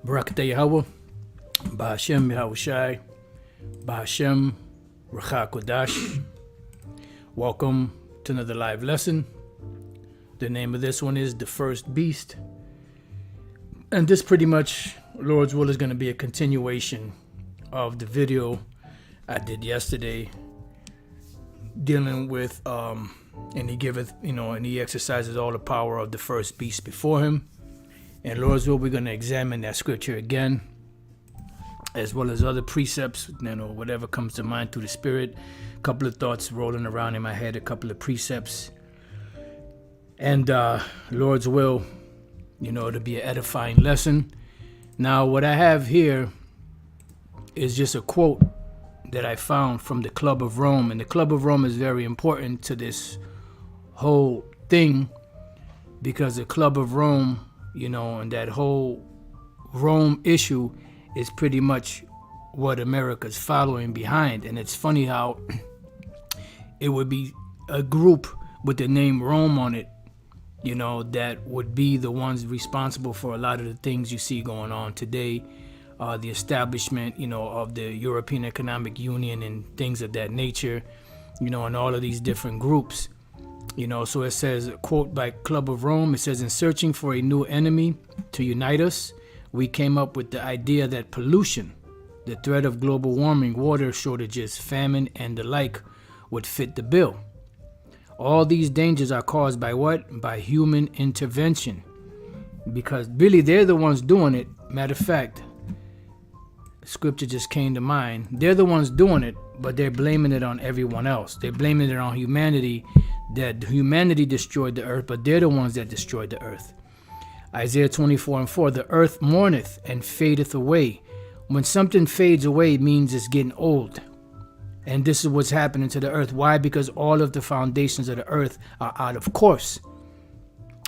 Barakatah Yahweh, Ba'Hashem Yahushai, Ba'Hashem Racha Kodash. Welcome to another live lesson. The name of this one is The First Beast. And this pretty much, Lord's will, is going to be a continuation of the video I did yesterday dealing with, and he giveth, and he exercises all the power of the first beast before him. And Lord's will, we're going to examine that scripture again, as well as other precepts, whatever comes to mind through the Spirit. A couple of thoughts rolling around in my head, a couple of precepts. And Lord's will, to be an edifying lesson. Now, what I have here is just a quote that I found from the Club of Rome. And the Club of Rome is very important to this whole thing, because the Club of Rome, and that whole Rome issue is pretty much what America's following behind. And it's funny how it would be a group with the name Rome on it, that would be the ones responsible for a lot of the things you see going on today. The establishment, of the European Economic Union and things of that nature, and all of these different groups. So it says, a quote by Club of Rome, it says, "In searching for a new enemy to unite us, we came up with the idea that pollution, the threat of global warming, water shortages, famine, and the like would fit the bill. All these dangers are caused by what? By human intervention." Because really, they're the ones doing it. Matter of fact, scripture just came to mind. They're the ones doing it, but they're blaming it on everyone else. They're blaming it on humanity, that humanity destroyed the earth, but they're the ones that destroyed the earth. Isaiah 24:4, "The earth mourneth and fadeth away." When something fades away, it means it's getting old. And this is what's happening to the earth. Why? Because all of the foundations of the earth are out of course.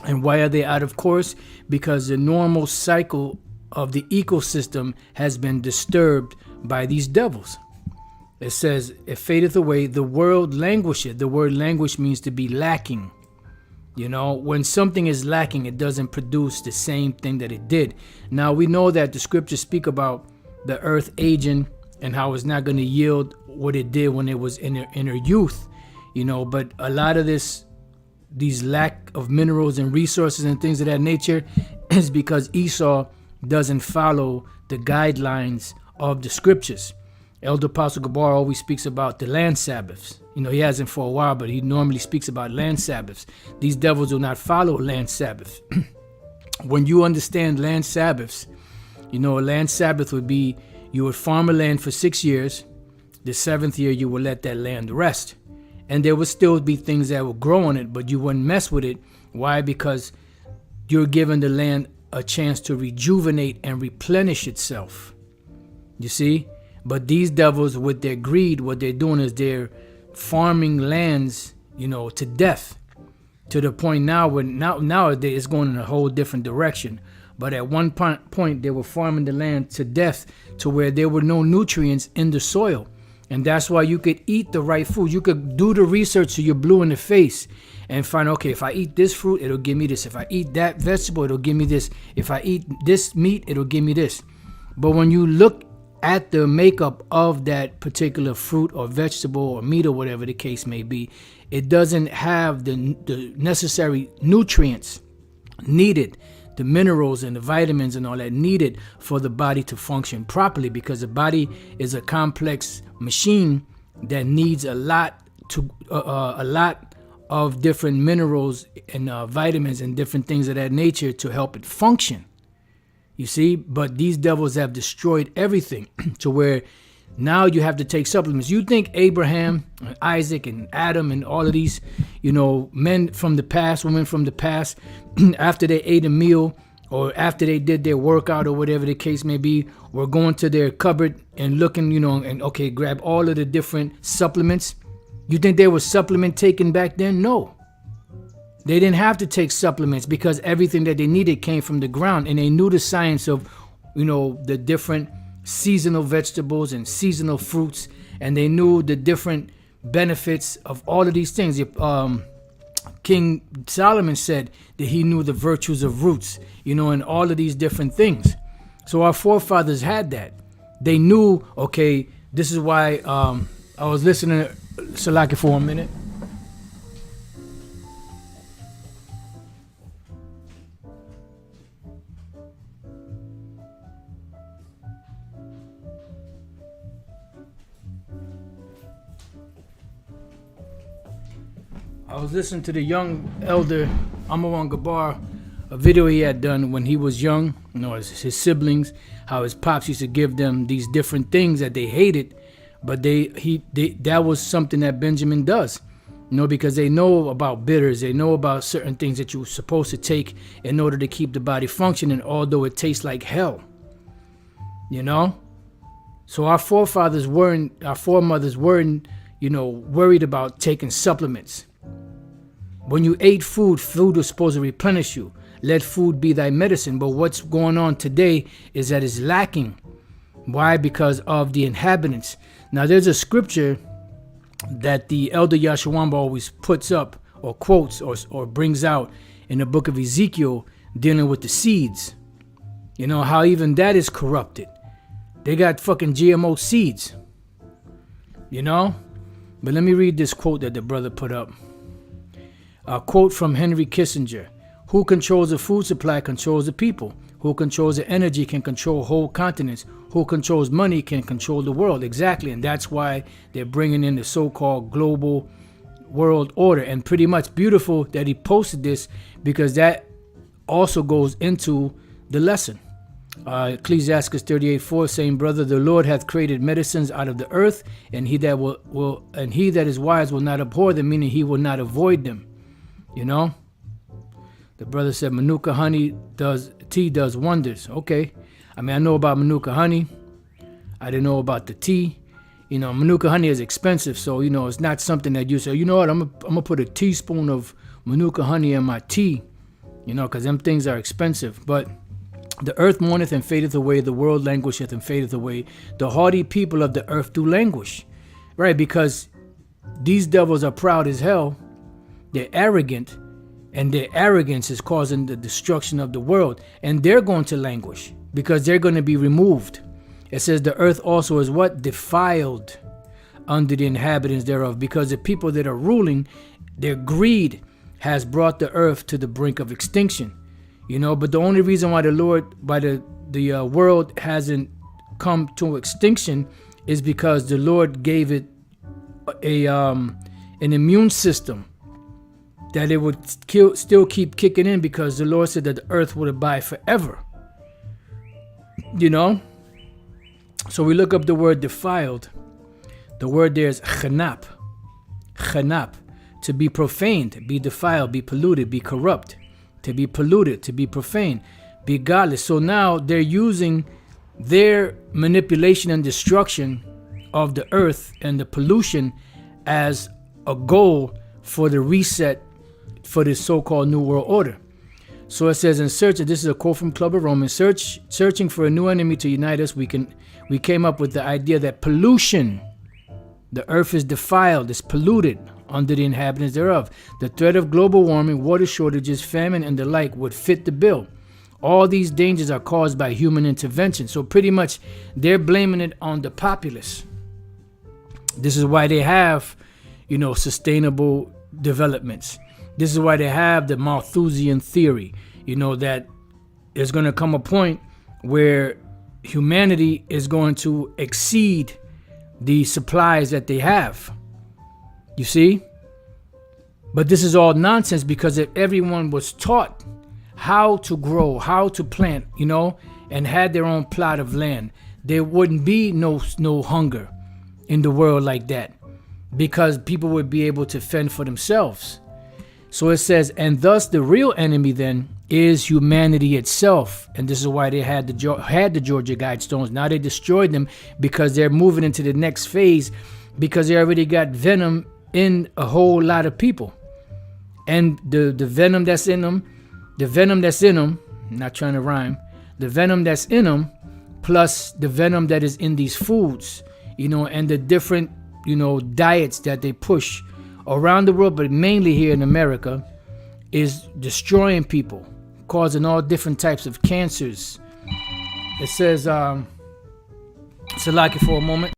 And why are they out of course? Because the normal cycle of the ecosystem has been disturbed by these devils. It says, "It fadeth away, the world languisheth." The word languish means to be lacking. When something is lacking, it doesn't produce the same thing that it did. Now, we know that the scriptures speak about the earth aging and how it's not going to yield what it did when it was in her youth. But a lot of these lack of minerals and resources and things of that nature is because Esau doesn't follow the guidelines of the scriptures. Elder Apostle Gabar always speaks about the land Sabbaths. He hasn't for a while, but he normally speaks about land Sabbaths. These devils do not follow land Sabbaths. When you understand land Sabbaths, a land Sabbath would be, you would farm a land for 6 years. The 7th year, you would let that land rest. And there would still be things that would grow on it, but you wouldn't mess with it. Why? Because you're giving the land a chance to rejuvenate and replenish itself. You see? But these devils, with their greed, what they're doing is they're farming lands, to death, to the point now where nowadays it's going in a whole different direction. But at one point, they were farming the land to death, to where there were no nutrients in the soil. And that's why you could eat the right food. You could do the research so you're blue in the face and find, okay, if I eat this fruit, it'll give me this. If I eat that vegetable, it'll give me this. If I eat this meat, it'll give me this. But when you look at the makeup of that particular fruit or vegetable or meat or whatever the case may be, it doesn't have the necessary nutrients needed, the minerals and the vitamins and all that needed for the body to function properly, because the body is a complex machine that needs a lot of different minerals and vitamins and different things of that nature to help it function. You see, but these devils have destroyed everything to where now you have to take supplements. You think Abraham, and Isaac, and Adam, and all of these, men from the past, women from the past, after they ate a meal or after they did their workout or whatever the case may be, were going to their cupboard and looking, and okay, grab all of the different supplements. You think there was supplement taken back then? No. They didn't have to take supplements because everything that they needed came from the ground, and they knew the science of, the different seasonal vegetables and seasonal fruits, and they knew the different benefits of all of these things. King Solomon said that he knew the virtues of roots, and all of these different things. So our forefathers had that. They knew, okay, this is why I was listening to Salaki for a minute. I was listening to the young elder Amawan Gabar, a video he had done when he was young, his siblings, how his pops used to give them these different things that they hated, but that was something that Benjamin does, because they know about bitters, they know about certain things that you're supposed to take in order to keep the body functioning, although it tastes like hell, So our foremothers weren't, worried about taking supplements. When you ate food was supposed to replenish you. Let food be thy medicine. But what's going on today is that it's lacking. Why? Because of the inhabitants. Now, there's a scripture that the elder Yashawamba always puts up or quotes or brings out in the book of Ezekiel dealing with the seeds. How even that is corrupted. They got fucking GMO seeds. But let me read this quote that the brother put up. A quote from Henry Kissinger. Who controls the food supply controls the people. Who controls the energy can control whole continents. Who controls money can control the world. Exactly. And that's why they're bringing in the so-called global world order. And pretty much beautiful that he posted this, because that also goes into the lesson. Ecclesiastes 38:4 saying, brother, the Lord hath created medicines out of the earth, and he that he that is wise will not abhor them, meaning he will not avoid them. The brother said Manuka tea does wonders. Okay. I know about Manuka honey. I didn't know about the tea. Manuka honey is expensive, so it's not something that you say, what, I'm gonna put a teaspoon of Manuka honey in my tea, because them things are expensive. But the earth mourneth and fadeth away, the world languisheth and fadeth away. The haughty people of the earth do languish. Right, because these devils are proud as hell. They're arrogant, and their arrogance is causing the destruction of the world. And they're going to languish because they're going to be removed. It says the earth also is what? Defiled under the inhabitants thereof, because the people that are ruling, their greed has brought the earth to the brink of extinction. But the only reason why the world hasn't come to extinction is because the Lord gave it an immune system that it would still keep kicking in, because the Lord said that the earth would abide forever. So we look up the word defiled. The word there is chanap. Chanap. To be profaned, be defiled, be polluted, be corrupt. To be polluted, to be profane, be godless. So now they're using their manipulation and destruction of the earth and the pollution as a goal for the reset for this so-called New World Order. So it says in search, this is a quote from Club of Romans, searching for a new enemy to unite us, we came up with the idea that pollution, the earth is defiled, it's polluted under the inhabitants thereof. The threat of global warming, water shortages, famine, and the like would fit the bill. All these dangers are caused by human intervention. So pretty much they're blaming it on the populace. This is why they have, sustainable developments. This is why they have the Malthusian theory, that there's going to come a point where humanity is going to exceed the supplies that they have. You see? But this is all nonsense, because if everyone was taught how to grow, how to plant, and had their own plot of land, there wouldn't be no hunger in the world like that, because people would be able to fend for themselves. So it says, and thus the real enemy then is humanity itself. And this is why they had the Georgia Guidestones. Now they destroyed them because they're moving into the next phase, because they already got venom in a whole lot of people. And the venom that's in them, not trying to rhyme, the venom that's in them, plus the venom that is in these foods, and the different, diets that they push around the world, but mainly here in America, is destroying people, causing all different types of cancers, It says, Salaki for a moment.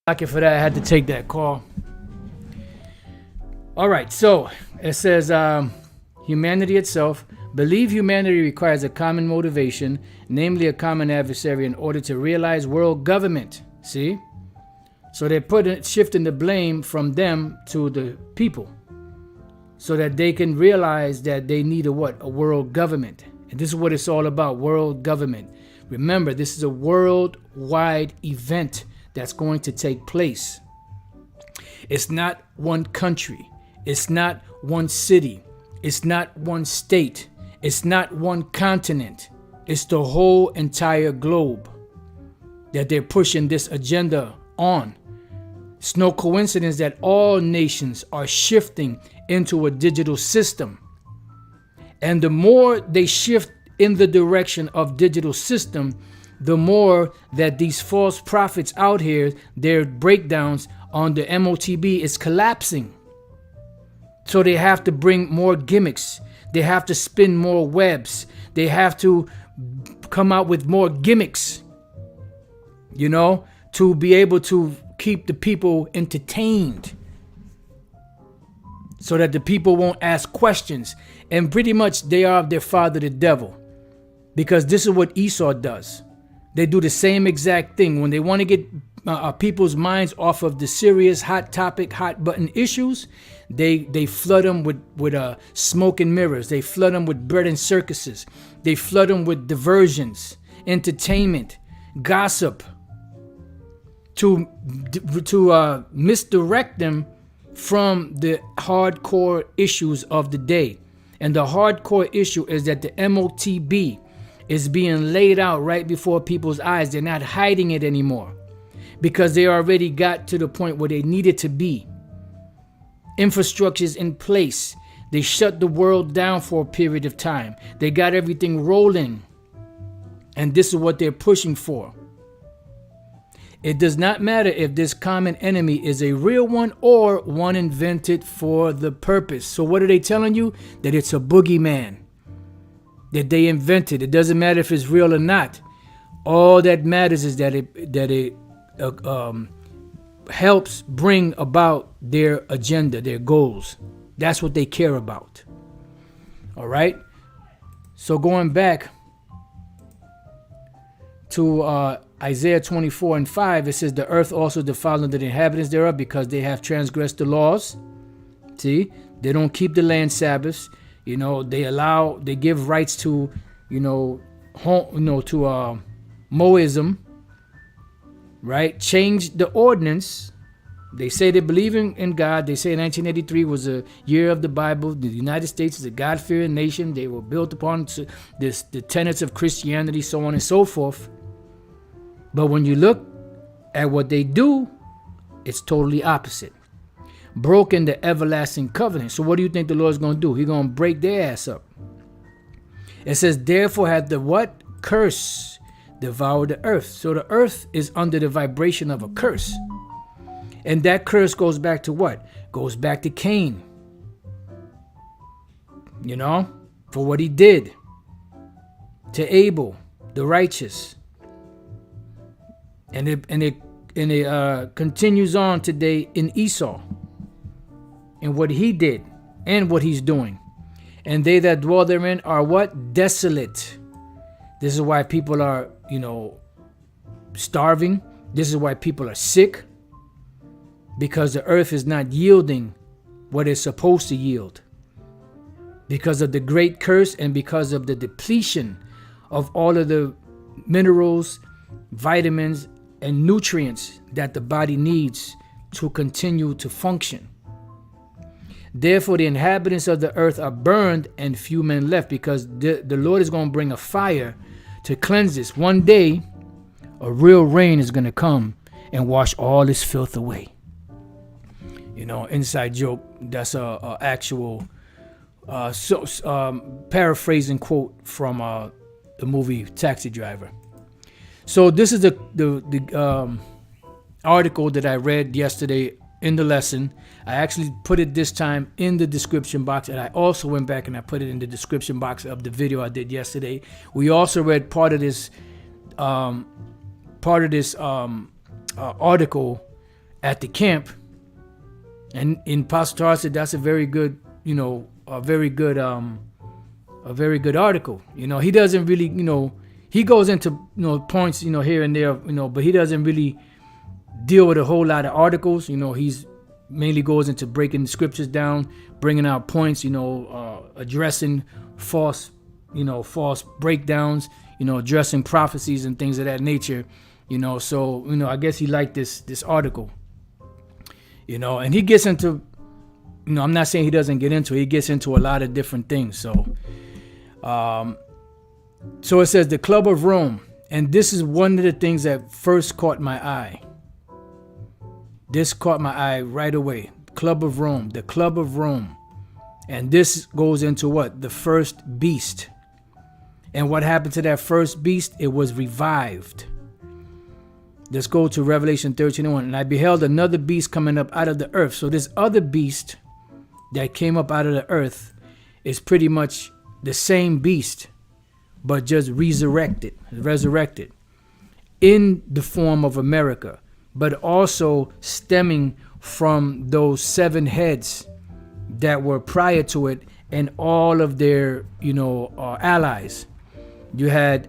Salaki for that. I had to take that call. All right, so it says, humanity itself. Believe humanity requires a common motivation, namely a common adversary, in order to realize world government. See? So they're shifting the blame from them to the people, so that they can realize that they need a what? A world government. And this is what it's all about, world government. Remember, this is a worldwide event that's going to take place. It's not one country. It's not one city. It's not one state. It's not one continent. It's the whole entire globe that they're pushing this agenda on. It's no coincidence that all nations are shifting into a digital system. And the more they shift in the direction of digital system, the more that these false prophets out here, their breakdowns on the MOTB is collapsing. So they have to bring more gimmicks. They have to spin more webs. They have to come out with more gimmicks, to be able to keep the people entertained, so that the people won't ask questions. And pretty much they are their father, the devil, because this is what Esau does. They do the same exact thing. When they want to get people's minds off of the serious, hot topic, hot button issues, they flood them with smoke and mirrors. They flood them with bread and circuses. They flood them with diversions, entertainment, gossip, to misdirect them from the hardcore issues of the day. And the hardcore issue is that the MOTB is being laid out right before people's eyes. They're not hiding it anymore, because they already got to the point where they needed to be. Infrastructure's in place. They shut the world down for a period of time. They got everything rolling. And this is what they're pushing for. It does not matter if this common enemy is a real one or one invented for the purpose. So what are they telling you? That it's a boogeyman that they invented. It doesn't matter if it's real or not. All that matters is that it helps bring about their agenda, their goals. That's what they care about. All right? So going back to Isaiah 24:5, it says, the earth also defiled unto the inhabitants thereof, because they have transgressed the laws. See, they don't keep the land Sabbaths. They give rights to, Moism, right? Change the ordinance. They say they believe in God. They say 1983 was a year of the Bible. The United States is a God-fearing nation. They were built upon the tenets of Christianity, so on and so forth. But when you look at what they do, it's totally opposite. Broken the everlasting covenant. So what do you think the Lord's going to do? He's going to break their ass up. It says, therefore hath the what? Curse devoured the earth. So the earth is under the vibration of a curse. And that curse goes back to what? Goes back to Cain. For what he did to Abel, the righteous. And it continues on today in Esau. And what he did and what he's doing. And they that dwell therein are what? Desolate. This is why people are, starving. This is why people are sick. Because the earth is not yielding what it's supposed to yield. Because of the great curse and because of the depletion of all of the minerals, vitamins, and nutrients that the body needs to continue to function. Therefore, the inhabitants of the earth are burned and few men left, because the Lord is going to bring a fire to cleanse this. One day, a real rain is going to come and wash all this filth away. Inside joke. That's a actual paraphrasing quote from the movie Taxi Driver. So this is the article that I read yesterday in the lesson. I actually put it this time in the description box, and I also went back and I put it in the description box of the video I did yesterday. We also read part of this article at the camp, and in Pastor Tar said that's a very good, a very good article. He doesn't really, he goes into points, here and there, but he doesn't really deal with a whole lot of articles. He's mainly goes into breaking the scriptures down, bringing out points, addressing false breakdowns, addressing prophecies and things of that nature, so, I guess he liked this article, and he gets into, I'm not saying he doesn't get into it. He gets into a lot of different things. So it says the Club of Rome, and this is one of the things that first caught my eye. This caught my eye right away. Club of Rome, the Club of Rome. And this goes into what? The first beast. And what happened to that first beast? It was revived. Let's go to Revelation 13:1. And I beheld another beast coming up out of the earth. So this other beast that came up out of the earth is pretty much the same beast, but just resurrected in the form of America, but also stemming from those 7 heads that were prior to it and all of their, allies. You had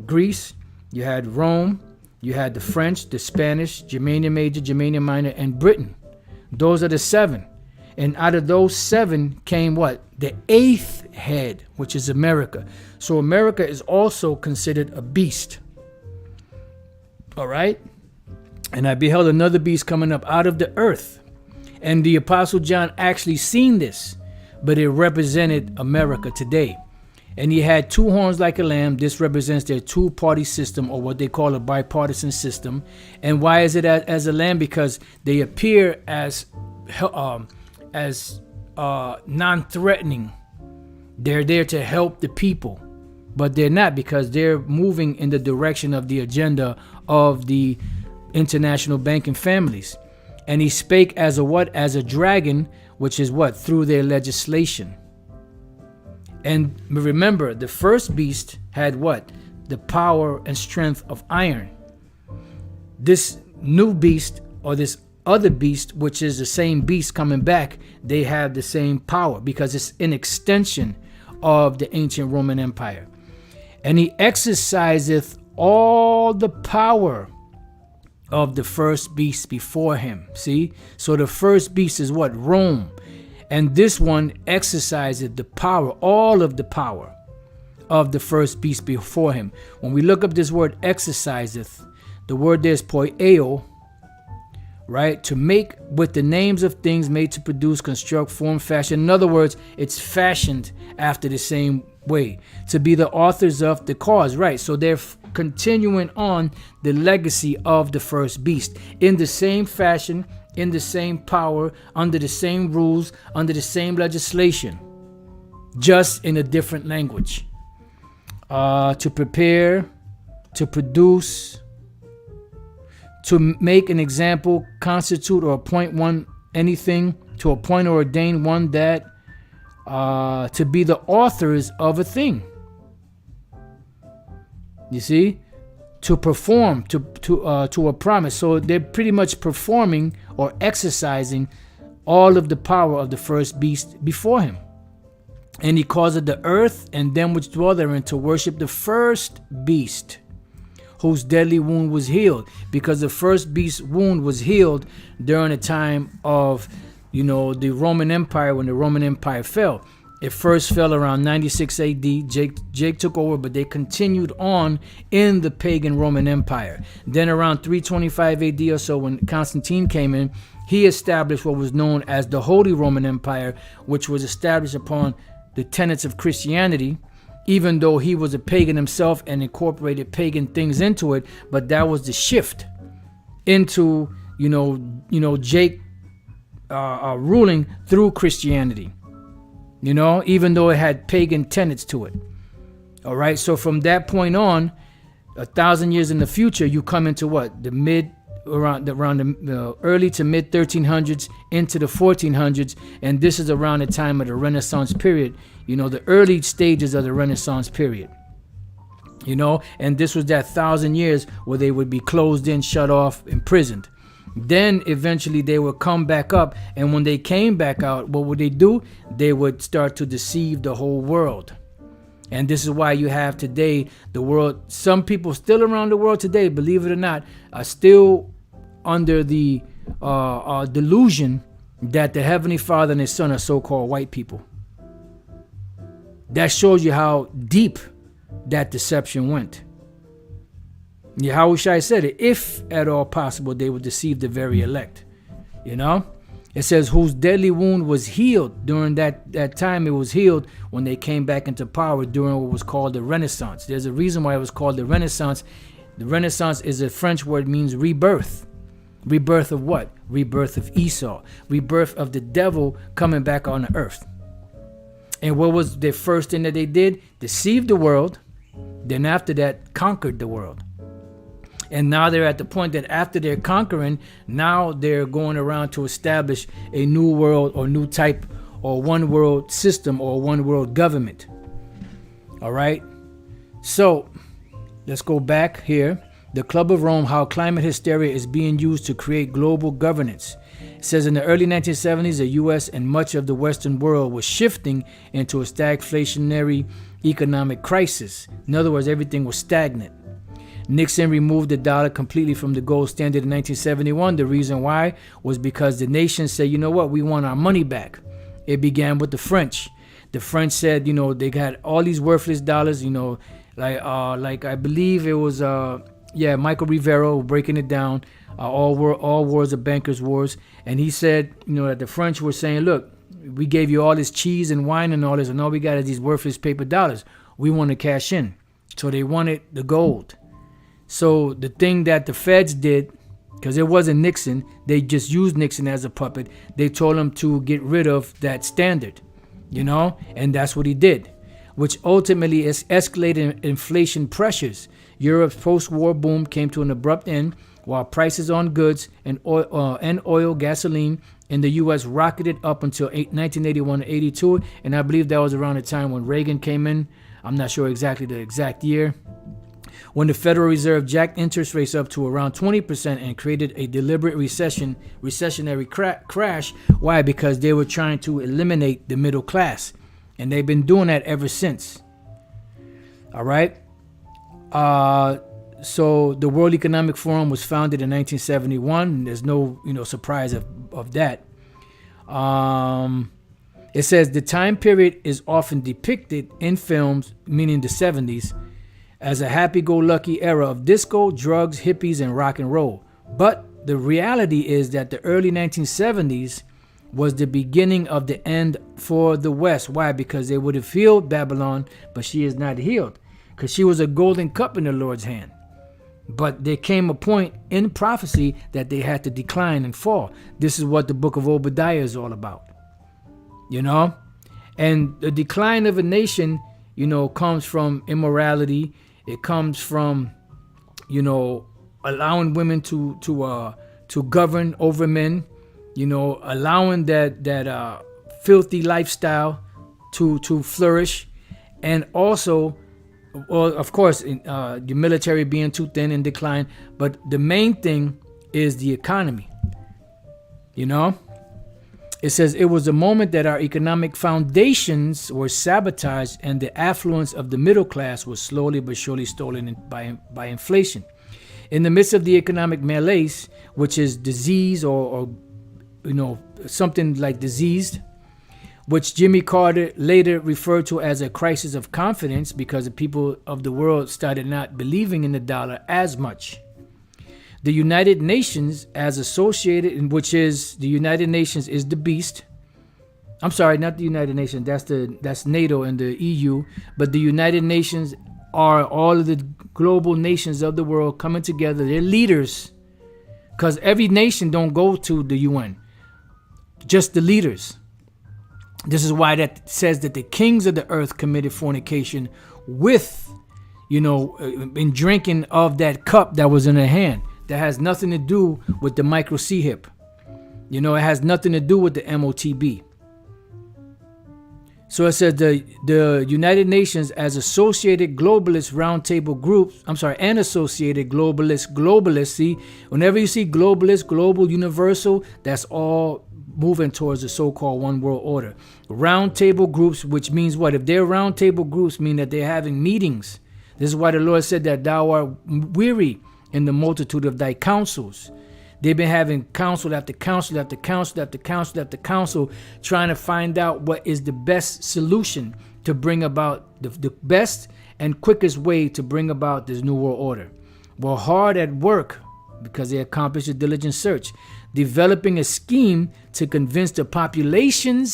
Greece, you had Rome, you had the French, the Spanish, Germania Major, Germania Minor, and Britain. Those are the 7. And out of those 7 came what? The 8th head, which is America. So America is also considered a beast. All right? And I beheld another beast coming up out of the earth. And the Apostle John actually seen this, but it represented America today. And he had 2 horns like a lamb. This represents their 2-party system, or what they call a bipartisan system. And why is it as a lamb? Because they appear as non-threatening. They're there to help the people, but they're not, because they're moving in the direction of the agenda of the international banking families. And he spake as a what? As a dragon, which is what? Through their legislation. And remember, the first beast had what? The power and strength of iron. This new beast, or this other beast, which is the same beast coming back, they have the same power, because it's an extension of the ancient Roman Empire. And he exerciseth all the power of the first beast before him. See? So the first beast is what? Rome. And this one exercises the power, all of the power of the first beast before him. When we look up this word exerciseth, the word there is poieo, right? To make with the names of things made to produce, construct, form, fashion. In other words, it's fashioned after the same way. To be the authors of the cause, right? So they're continuing on the legacy of the first beast in the same fashion, in the same power, under the same rules, under the same legislation, just in a different language. To prepare, to produce, to make an example, constitute or appoint one anything, to appoint or ordain one that, to be the authors of a thing. You see? To perform, to a promise. So they're pretty much performing or exercising all of the power of the first beast before him. And he caused the earth and them which dwell therein to worship the first beast, whose deadly wound was healed. Because the first beast's wound was healed during the time of, the Roman Empire, when the Roman Empire fell. It first fell around 96 AD. Jake took over, but they continued on in the pagan Roman Empire. Then around 325 AD or so, when Constantine came in, he established what was known as the Holy Roman Empire, which was established upon the tenets of Christianity, even though he was a pagan himself and incorporated pagan things into it. But that was the shift into, Jake ruling through Christianity, even though it had pagan tenets to it. All right. So from that point on, 1,000 years in the future, you come into what? Around the early to mid 1300s into the 1400s, and this is around the time of the Renaissance period, the early stages of the Renaissance period, and this was that 1,000 years where they would be closed in, shut off, imprisoned. Then eventually they would come back up, and when they came back out, what would they do? They would start to deceive the whole world. And this is why you have today the world, some people still around the world today, believe it or not, are still under the delusion that the Heavenly Father and His Son are so-called white people. That shows you how deep that deception went. Yahushua said it, if at all possible, they would deceive the very elect. It says, whose deadly wound was healed during that time. It was healed when they came back into power during what was called the Renaissance. There's a reason why it was called the Renaissance. The Renaissance is a French word, means rebirth. Rebirth of what? Rebirth of Esau. Rebirth of the devil coming back on the earth. And what was the first thing that they did? Deceived the world. Then after that, conquered the world. And now they're at the point that after they're conquering, now they're going around to establish a new world or new type or one world system or one world government. All right. So let's go back here. The Club of Rome, how climate hysteria is being used to create global governance. It says in the early 1970s, the U.S. and much of the Western world was shifting into a stagflationary economic crisis. In other words, everything was stagnant. Nixon removed the dollar completely from the gold standard in 1971. The reason why was because the nation said, you know what, we want our money back. It began with the French. The French said, they got all these worthless dollars, like I believe it was, Michael Rivero breaking it down, all wars are bankers' wars. And he said, that the French were saying, look, we gave you all this cheese and wine and all this, and all we got is these worthless paper dollars. We want to cash in. So they wanted the gold. So the thing that the feds did, because it wasn't Nixon, they just used Nixon as a puppet. They told him to get rid of that standard, and that's what he did, which ultimately escalated inflation pressures. Europe's post-war boom came to an abrupt end, while prices on goods and oil, gasoline in the U.S. rocketed up until 1981 to 82, and I believe that was around the time when Reagan came in. I'm not sure exactly the exact year. When the Federal Reserve jacked interest rates up to around 20% and created a deliberate recessionary crash. Why? Because they were trying to eliminate the middle class. And they've been doing that ever since. All right. So the World Economic Forum was founded in 1971. And there's no, surprise of that. It says the time period is often depicted in films, meaning the 70s, as a happy-go-lucky era of disco, drugs, hippies, and rock and roll. But the reality is that the early 1970s was the beginning of the end for the West. Why? Because they would have healed Babylon, but she is not healed, because she was a golden cup in the Lord's hand. But there came a point in prophecy that they had to decline and fall. This is what the book of Obadiah is all about. And the decline of a nation, comes from immorality. It comes from, allowing women to govern over men, allowing that filthy lifestyle to flourish, and also, well, of course, the military being too thin and decline. But the main thing is the economy. It says it was a moment that our economic foundations were sabotaged and the affluence of the middle class was slowly but surely stolen by inflation. In the midst of the economic malaise, which is disease or something like diseased, which Jimmy Carter later referred to as a crisis of confidence because the people of the world started not believing in the dollar as much. The United Nations, as associated, which is the United Nations is the beast. I'm sorry, not the United Nations. That's NATO and the EU. But the United Nations are all of the global nations of the world coming together. They're leaders, because every nation don't go to the UN. Just the leaders. This is why that says that the kings of the earth committed fornication with, in drinking of that cup that was in their hand. That has nothing to do with the micro C-hip. It has nothing to do with the MOTB. So it says the United Nations as associated globalist roundtable groups, and associated globalists. See, whenever you see globalist, global, universal, that's all moving towards the so-called one world order. Roundtable groups, which means what? If they're roundtable groups, mean that they're having meetings. This is why the Lord said that thou art weary in the multitude of thy counsels. They've been having counsel after counsel after counsel after counsel after counsel, trying to find out what is the best solution to bring about the best and quickest way to bring about this new world order. Well, hard at work because they accomplished a diligent search, developing a scheme to convince the population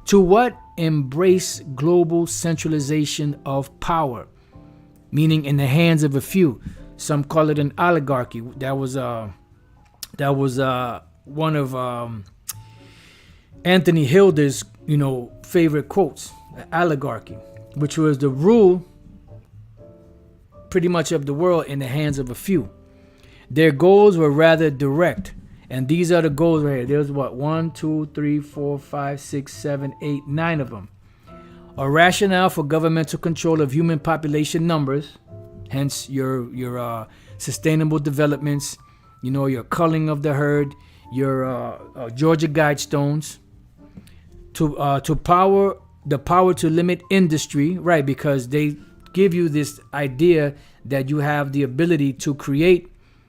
to what? Embrace global centralization of power. Meaning in the hands of a few. Some call it an oligarchy. That was one of Anthony Hilder's favorite quotes. Oligarchy, which was the rule pretty much of the world in the hands of a few. Their goals were rather direct, and these are the goals right here. There's 1, 2, 3, 4, 5, 6, 7, 8, 9 of them. A rationale for governmental control of human population numbers, hence your sustainable developments, your culling of the herd, your Georgia Guidestones, to power to limit industry, right? Because they give you this idea that you have the ability to create,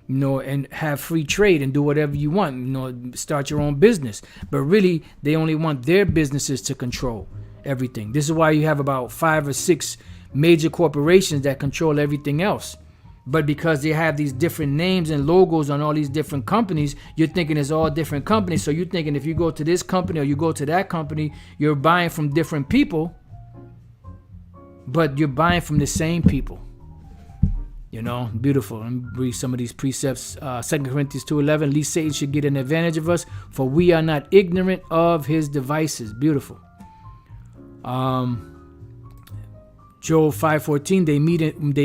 and have free trade and do whatever you want, start your own business. But really, they only want their businesses to control everything. This is why you have about 5 or 6 major corporations that control everything else. But because they have these different names and logos on all these different companies, you're thinking it's all different companies. So you're thinking if you go to this company or you go to that company, you're buying from different people, but you're buying from the same people. Beautiful. Let me read some of these precepts. 2 Corinthians 2:11, least Satan should get an advantage of us, for we are not ignorant of his devices. Beautiful. Joel 5:14, they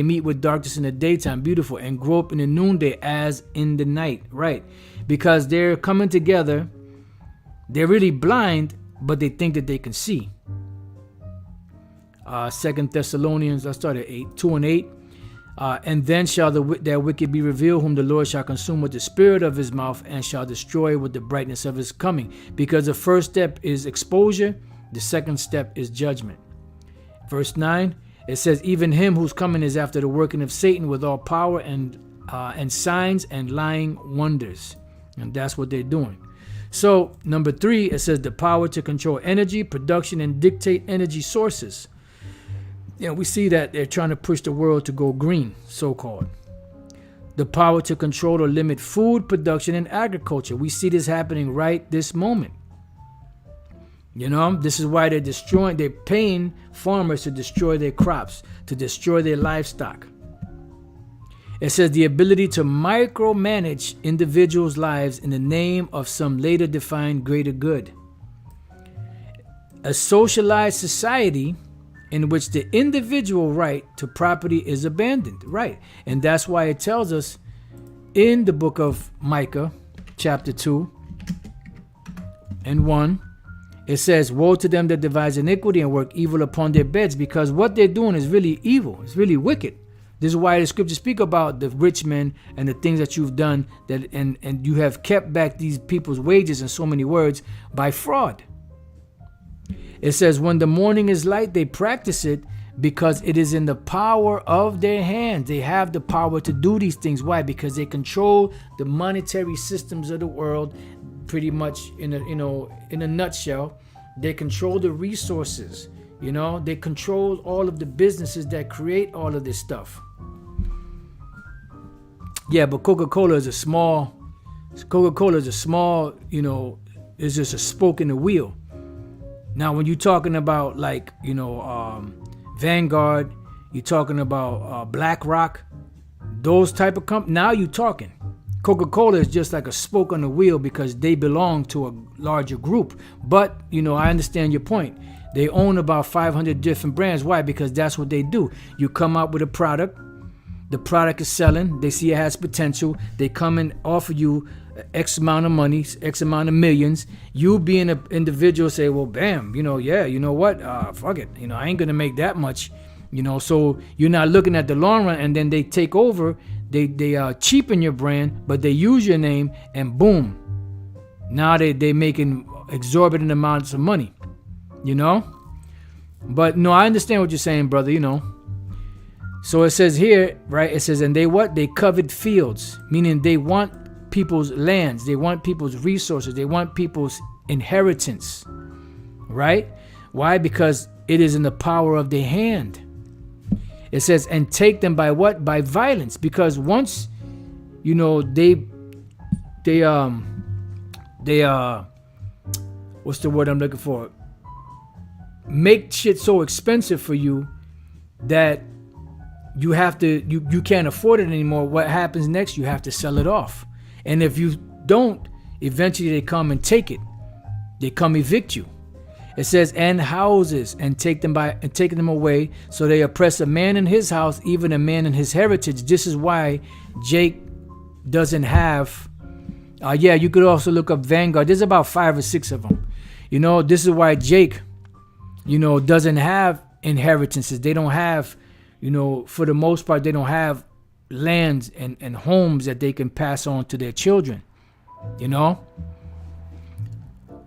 meet with darkness in the daytime, beautiful, and grope in the noonday as in the night, right? Because they're coming together, they're really blind, but they think that they can see. 2 Thessalonians, I started 2 and 8. And then shall that wicked be revealed, whom the Lord shall consume with the spirit of his mouth and shall destroy with the brightness of his coming. Because the first step is exposure, The second step is judgment. Verse 9, it says, even him whose coming is after the working of Satan with all power and signs and lying wonders. And that's what they're doing. So number 3, it says the power to control energy, production, and dictate energy sources. We see that they're trying to push the world to go green, so-called. The power to control or limit food production and agriculture. We see this happening right this moment. This is why they're paying farmers to destroy their crops, to destroy their livestock. It says the ability to micromanage individuals' lives in the name of some later defined greater good. A socialized society in which the individual right to property is abandoned. Right. And that's why it tells us in the book of Micah, chapter 2 and 1, it says, woe to them that devise iniquity and work evil upon their beds, because what they're doing is really evil. It's really wicked. This is why the scriptures speak about the rich men and the things that you've done, that and you have kept back these people's wages, in so many words, by fraud. It says, when the morning is light, they practice it because it is in the power of their hands. They have the power to do these things. Why? Because they control the monetary systems of the world, pretty much in a nutshell. They control the resources. They control all of the businesses that create all of this stuff. Yeah, but Coca-Cola is a small, it's just a spoke in the wheel. Now, when you're talking about Vanguard, you're talking about BlackRock, those type of companies, now you're talking. Coca-Cola is just like a spoke on the wheel because they belong to a larger group. But, I understand your point. They own about 500 different brands. Why? Because that's what they do. You come out with a product. The product is selling. They see it has potential. They come and offer you X amount of money, X amount of millions. You being an individual say, well, bam, fuck it. I ain't going to make that much. So you're not looking at the long run, and then they take over. They cheapen your brand, but they use your name, and boom. Now they making exorbitant amounts of money. But no, I understand what you're saying, brother. So it says here, right? It says, and they covet fields, meaning they want people's lands, they want people's resources, they want people's inheritance, right? Why? Because it is in the power of their hand. It says, and take them by what? By violence. Because once, they what's the word I'm looking for? Make shit so expensive for you that you have to, you can't afford it anymore. What happens next? You have to sell it off. And if you don't, eventually they come and take it. They come evict you. It says, and houses, and take them away. So they oppress a man in his house, even a man in his heritage. This is why Jake doesn't have, you could also look up Vanguard. There's about 5 or 6 of them. This is why Jake, doesn't have inheritances. They don't have, for the most part, they don't have lands and homes that they can pass on to their children.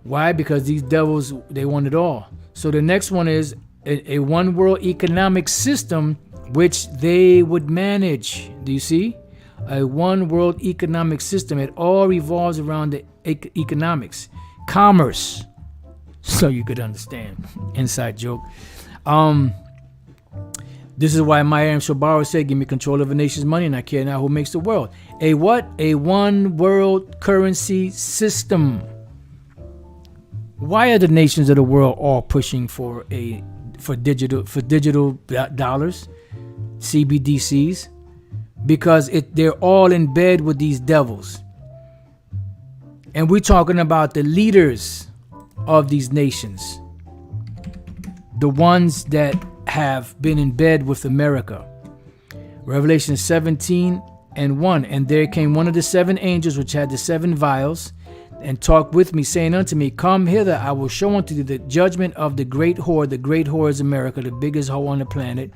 Why? Because these devils, they want it all. So the next one is a one world economic system which they would manage. Do you see? A one world economic system. It all revolves around the economics, commerce. So you could understand. Inside joke. This is why Maya Angelou said, give me control of a nation's money and I care not who makes the world. A what? A one world currency system. Why are the nations of the world all pushing for digital dollars, CBDCs? Because they're all in bed with these devils. And we're talking about the leaders of these nations, the ones that have been in bed with America. Revelation 17:1. And there came one of the 7 angels which had the 7 vials, and talked with me, saying unto me, come hither, I will show unto thee the judgment of the great whore. The great whore is America, the biggest whore on the planet,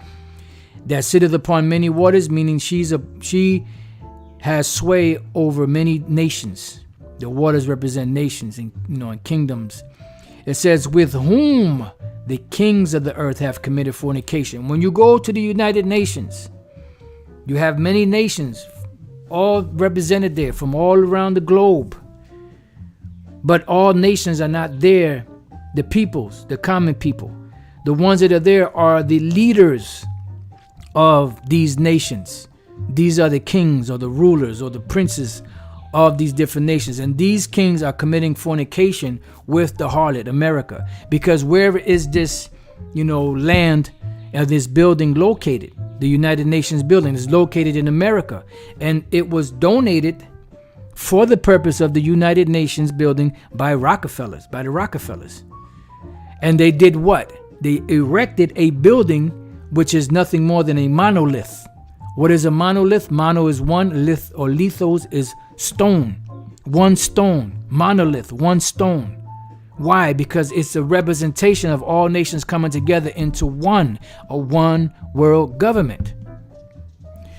that sitteth upon many waters, meaning she has sway over many nations. The waters represent nations and and kingdoms. It says, with whom the kings of the earth have committed fornication. When you go to the United Nations, you have many nations all represented there from all around the globe. But all nations are not there. The peoples, the common people, the ones that are there are the leaders of these nations. These are the kings or the rulers or the princes of these different nations. And these kings are committing fornication with the harlot, America. Because where is this, land of this building located? The United Nations building is located in America. And it was donated for the purpose of the United Nations building by the Rockefellers. And they did what? They erected a building which is nothing more than a monolith. What is a monolith? Mono is one, lith or lithos is stone. One stone. Monolith, one stone. Why? Because it's a representation of all nations coming together into a one world government.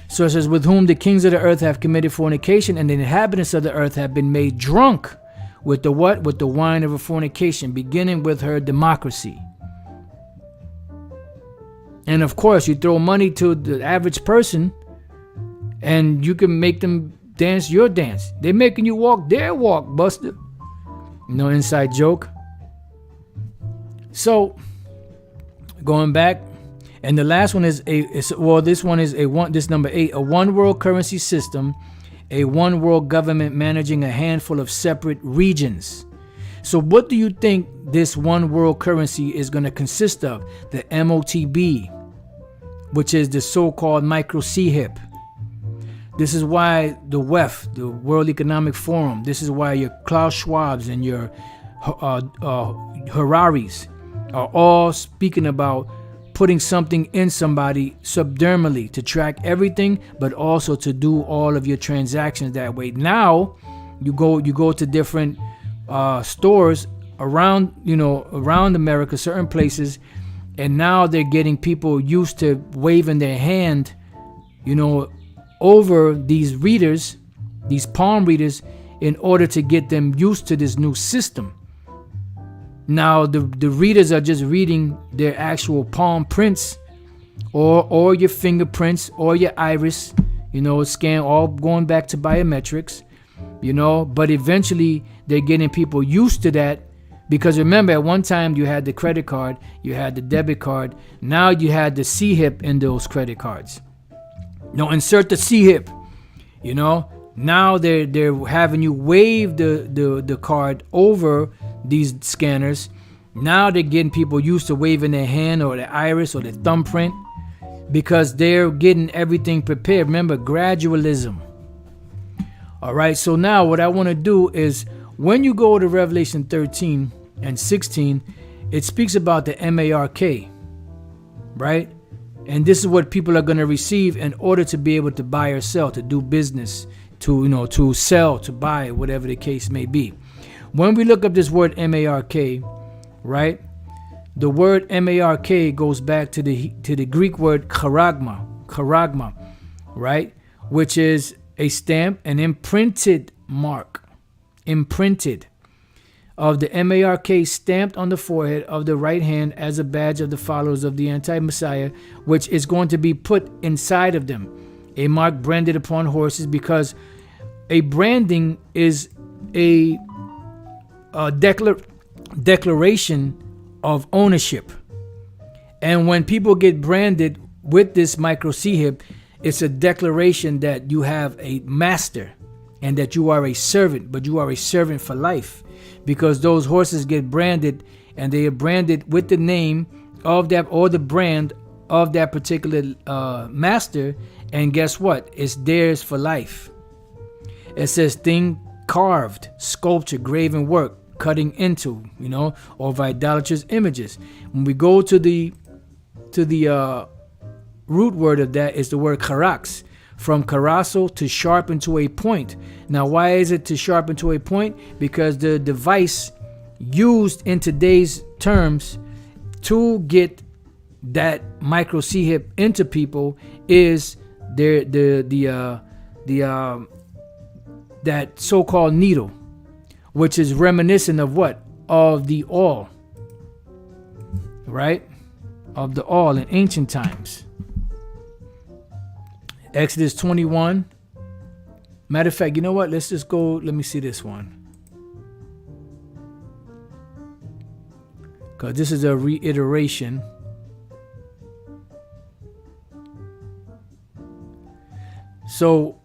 So it says, with whom the kings of the earth have committed fornication, and the inhabitants of the earth have been made drunk with the what? With the wine of her fornication, beginning with her democracy. And of course, you throw money to the average person and you can make them dance your dance. They're making you walk their walk, Buster. Inside joke. So, going back, and the last one is this number 8, a one world currency system, a one world government managing a handful of separate regions. So what do you think this one world currency is going to consist of? The MOTB, which is the so-called micro CHIP. This is why the WEF, the World Economic Forum, this is why your Klaus Schwabs and your Hararis are all speaking about putting something in somebody subdermally to track everything, but also to do all of your transactions that way. Now, you go to different stores around America, certain places, and now they're getting people used to waving their hand, over these readers, these palm readers, in order to get them used to this new system. Now the readers are just reading their actual palm prints or your fingerprints or your iris, scan, all going back to biometrics, but eventually they're getting people used to that, because remember, at one time you had the credit card, you had the debit card, now you had the CHIP in those credit cards. Insert the CHIP, now they're having you wave the card over these scanners. Now they're getting people used to waving their hand or their iris or their thumbprint, because they're getting everything prepared. Remember, gradualism. All right, so now what I want to do is, when you go to Revelation 13 and 16, it speaks about the MARK, right? And this is what people are going to receive in order to be able to buy or sell, to do business, to sell, to buy, whatever the case may be. When we look up this word MARK, right? The word MARK goes back to the Greek word charagma, right? Which is a stamp, an imprinted mark, of the MARK stamped on the forehead of the right hand as a badge of the followers of the anti-Messiah, which is going to be put inside of them. A mark branded upon horses, because a branding is a declaration of ownership. And when people get branded with this micro CHIP, it's a declaration that you have a master and that you are a servant, but you are a servant for life, because those horses get branded, and they are branded with the name of that, or the brand of that particular master. And guess what? It's theirs for life. It says thing carved, sculpture, graven work, cutting into, or of idolatrous images. When we go to the root word of that, is the word charax, from karaso, to sharpen to a point. Now, why is it to sharpen to a point? Because the device used in today's terms to get that micro CHIP into people is that so-called needle, which is reminiscent of what? Of the awl, right? Of the all in ancient times. Exodus 21. Matter of fact, you know what? Let's just go. Let me see this one. Because this is a reiteration. So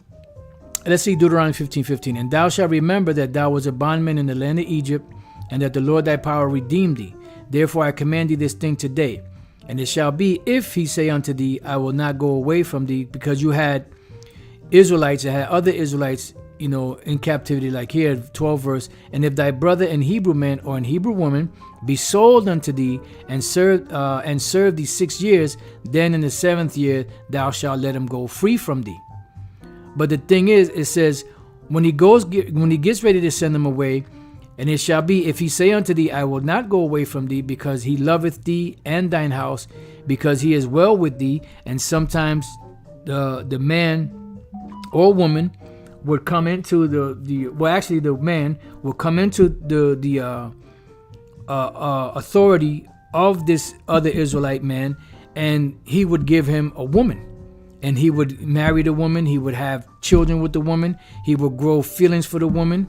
let's see Deuteronomy 15:15. And thou shalt remember that thou was a bondman in the land of Egypt, and that the Lord thy power redeemed thee. Therefore I command thee this thing today. And it shall be, if he say unto thee, I will not go away from thee, because you had Israelites that had other Israelites, in captivity, like here, 12 verse. And if thy brother an Hebrew man or an Hebrew woman be sold unto thee and serve thee 6 years, then in the 7th year thou shalt let him go free from thee. But the thing is, it says, when he gets ready to send them away, and it shall be, if he say unto thee, I will not go away from thee, because he loveth thee and thine house, because he is well with thee. And sometimes the man or woman would come into the man will come into the authority of this other Israelite man, and he would give him a woman. And he would marry the woman. He would have children with the woman. He would grow feelings for the woman,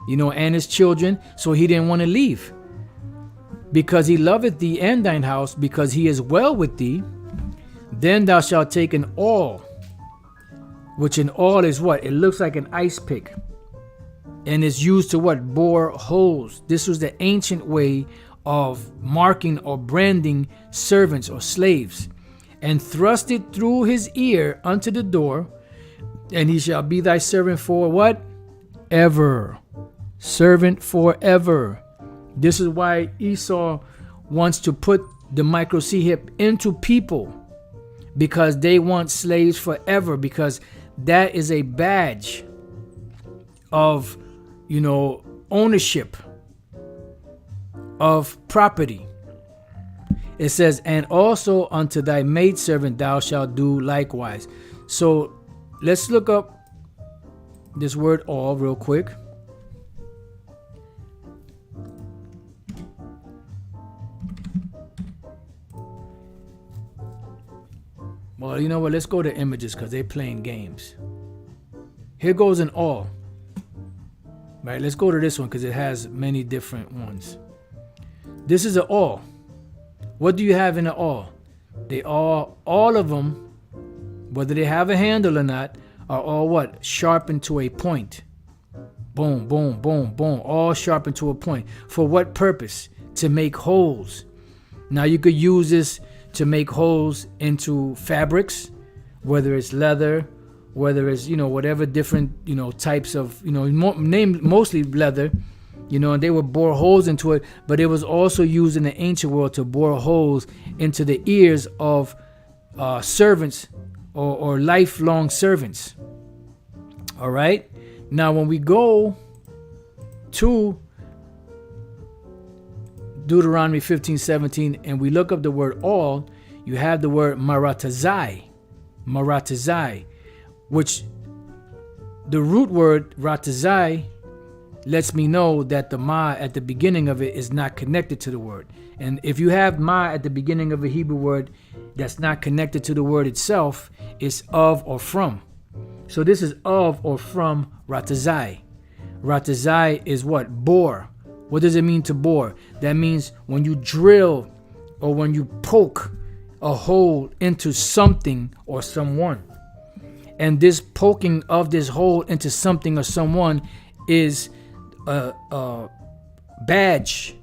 and his children. So he didn't want to leave. Because he loveth thee and thine house, because he is well with thee. Then thou shalt take an awl, which an awl is what? It looks like an ice pick. And is used to what? Bore holes. This was the ancient way of marking or branding servants or slaves. And thrust it through his ear unto the door, and he shall be thy servant for what? Ever. Servant forever. This is why Esau wants to put the microchip into people, because they want slaves forever, because that is a badge of, ownership of property. It says, and also unto thy maidservant thou shalt do likewise. So let's look up this word all real quick. Well, you know what? Let's go to images, because they're playing games. Here goes an all. Right, let's go to this one because it has many different ones. This is an all. What do you have in an all? All of them, whether they have a handle or not, are all what? Sharpened to a point. Boom, boom, boom, boom. All sharpened to a point. For what purpose? To make holes. Now you could use this to make holes into fabrics, whether it's leather, whether it's, whatever different, types of, mostly leather. And they would bore holes into it, but it was also used in the ancient world to bore holes into the ears of servants or lifelong servants. All right. Now, when we go to Deuteronomy 15:17 and we look up the word all, you have the word maratazai, which the root word ratazai lets me know that the ma at the beginning of it is not connected to the word. And if you have ma at the beginning of a Hebrew word that's not connected to the word itself, it's of or from. So this is of or from ratazai. Ratazai is what? Bore. What does it mean to bore? That means when you drill or when you poke a hole into something or someone. And this poking of this hole into something or someone is a badge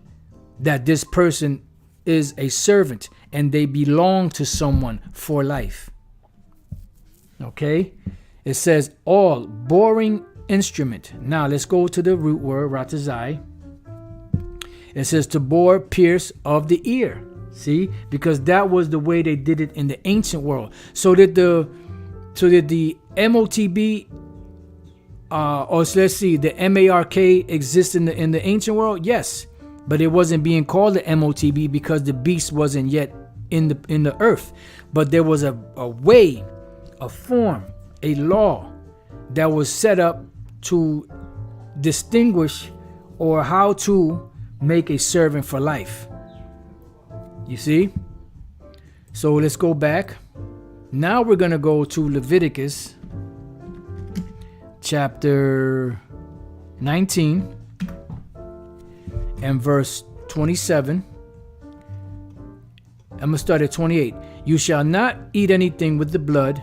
that this person is a servant and they belong to someone for life. Okay? It says all, boring instrument. Now let's go to the root word, ratazai. It says to bore, pierce of the ear. See? Because that was the way they did it in the ancient world. So did the MOTB or let's see, the MARK exist in the ancient world? Yes, but it wasn't being called the MOTB because the beast wasn't yet in the earth. But there was a way, a form, a law that was set up to distinguish or how to make a servant for life. You see? So let's go back. Now we're going to go to Leviticus chapter 19 and verse 27. I'm going to start at 28. You shall not eat anything with the blood,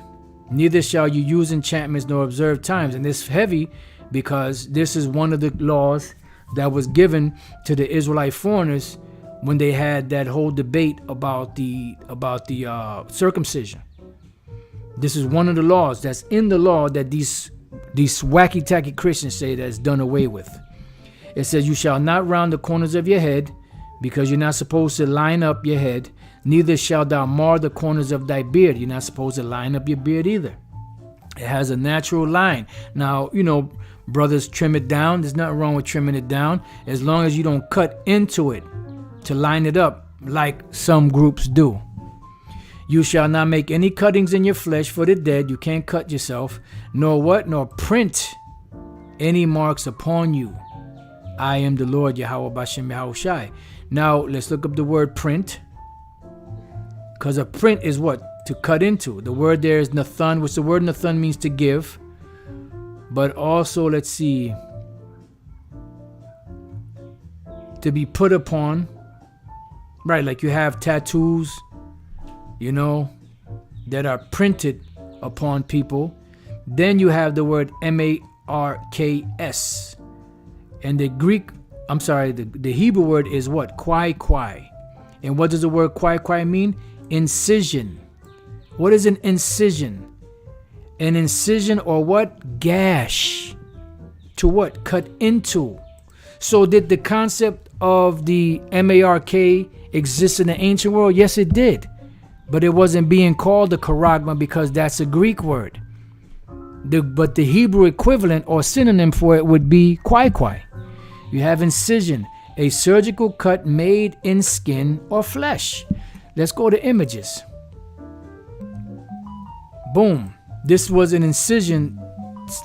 neither shall you use enchantments nor observe times. And it's heavy because this is one of the laws that was given to the Israelite foreigners when they had that whole debate about the circumcision. This is one of the laws that's in the law that these wacky tacky Christians say that's done away with. It says, you shall not round the corners of your head, because you're not supposed to line up your head. Neither shalt thou mar the corners of thy beard. You're not supposed to line up your beard either. It has a natural line. Now, brothers trim it down. There's nothing wrong with trimming it down, as long as you don't cut into it to line it up like some groups do. You shall not make any cuttings in your flesh for the dead. You can't cut yourself, nor print any marks upon you. I am the Lord Yahweh Bashem Yahushai. Now let's look up the word print, because a print is what? To cut into. The word there is nathan, which the word nathan means to give. But also, let's see, to be put upon. Right, like you have tattoos, that are printed upon people. Then you have the word marks. And the Hebrew word is what? Kwai. And what does the word kwai mean? Incision. What is an incision? An incision, or what? Gash. To what? Cut into. So did the concept of the mark exist in the ancient world? Yes, it did. But it wasn't being called the charagma because that's a Greek word. But the Hebrew equivalent or synonym for it would be kwai. You have incision, a surgical cut made in skin or flesh. Let's go to images. Boom. This was an incision.